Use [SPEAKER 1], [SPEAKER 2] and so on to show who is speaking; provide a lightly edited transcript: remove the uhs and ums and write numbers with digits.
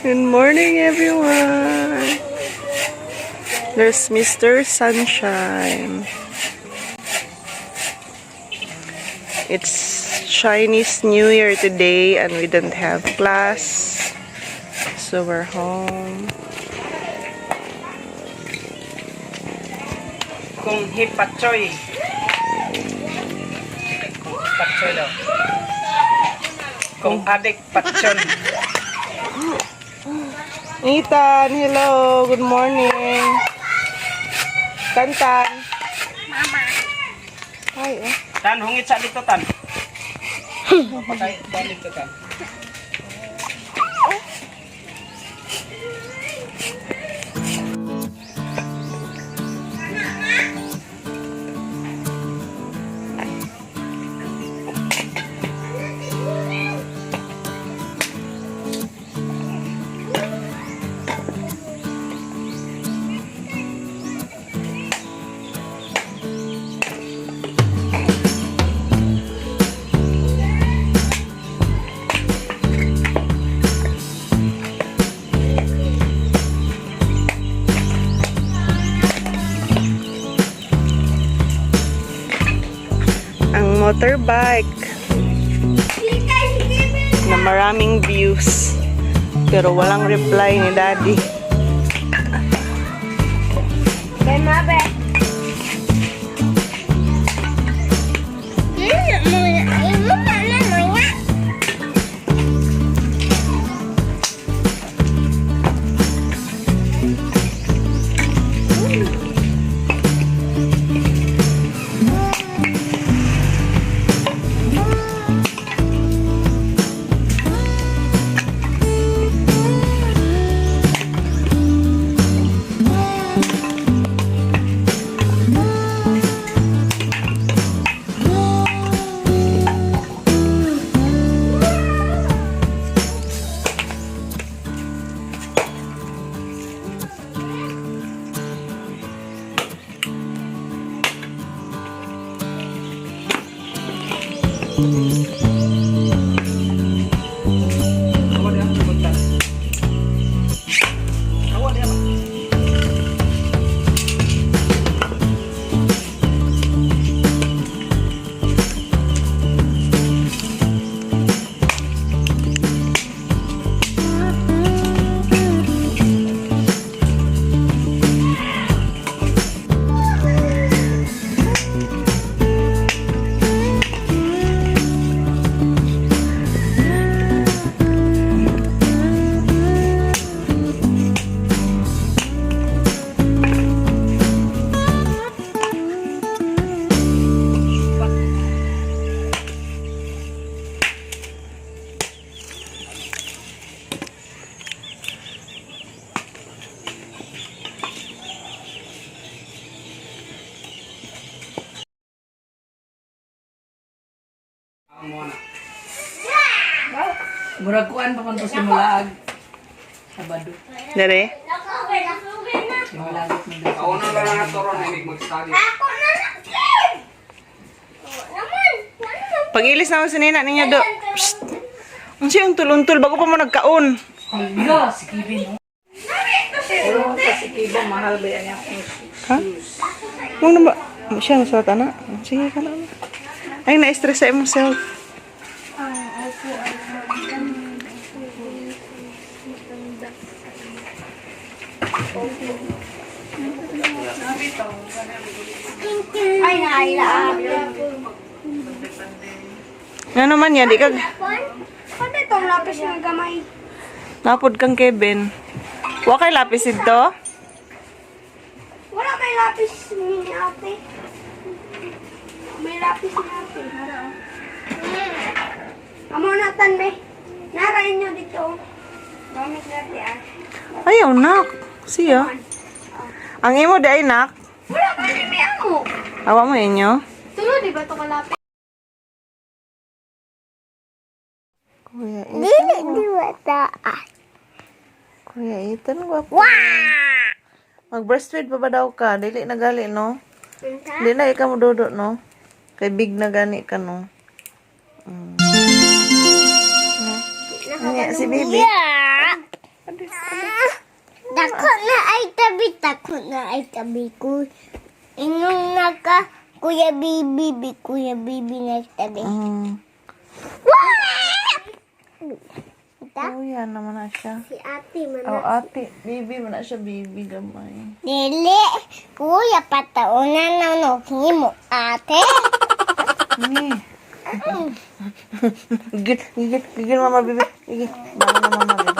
[SPEAKER 1] Good morning, everyone. There's Mr. Sunshine. It's Chinese New Year today and we don't have class. So we're home.
[SPEAKER 2] Kung hipatsoy. Kung hipatsoy daw. Kung adik patson.
[SPEAKER 1] Ethan, hello. Good morning. Tantan.
[SPEAKER 3] Mama.
[SPEAKER 1] Hi, eh.
[SPEAKER 2] Tan, hungit sa dito, Tan. Patay, balik to, Tan.
[SPEAKER 1] Ang motorbike na maraming views pero walang reply ni Daddy.
[SPEAKER 3] Kay Mabe.
[SPEAKER 2] Awa dia, Tan. Awa dia, Pak.
[SPEAKER 4] Murag kuan pa kon simulaag. Sabado.
[SPEAKER 1] Dere?
[SPEAKER 4] Simulaag mo daw.
[SPEAKER 2] Ako na lang nga toron ay mag-study.
[SPEAKER 1] Pag-ilis naman si Nina ninyo do. Psst. Ang siyang tuluntul bago pa mo nagkaon.
[SPEAKER 4] Hala, si Kevin. Pero sa si Kevin mahal ba yan yung
[SPEAKER 1] Ha? Mong na ba? Siya sa tana. Sige ka na. Ay, na-stress sa myself.
[SPEAKER 3] Ay, nailaan.
[SPEAKER 1] Nga naman yan, di ka...
[SPEAKER 3] Ano itong lapis ng gamay?
[SPEAKER 1] Napod kang Kevin. Wa kay lapis ito?
[SPEAKER 3] Wala may lapis ni ate. May lapis ni ate. Amo natan be. Narain nyo dito. Gamit natin ah.
[SPEAKER 1] Ayaw, nak. Siya. Ang imo di ay nak.
[SPEAKER 3] Wala pa rin may amo.
[SPEAKER 1] Awa mo inyo.
[SPEAKER 3] Tulo, di ba ito kalapit?
[SPEAKER 1] Kuya
[SPEAKER 3] Dili, di ba taas?
[SPEAKER 1] Kuya Ethan, guwapo. Mag-breastfeed pa ba daw ka? Dili na gali, no? Dili na ikaw mo dodo, no? Kay big na gani ka, no? Ano si Bibi?
[SPEAKER 3] Dako na ay tabi ko. Inong naka, Kuya Bibi na tabi.
[SPEAKER 1] Oh, yan naman na siya.
[SPEAKER 3] Si ate man.
[SPEAKER 1] Oh, ate. Baby mo na siya, baby gamay.
[SPEAKER 3] Dili, Kuya, pataunan na nukhi mo, ate.
[SPEAKER 1] Ni. Gigil mama, baby. Gigil. Mama na mama, baby.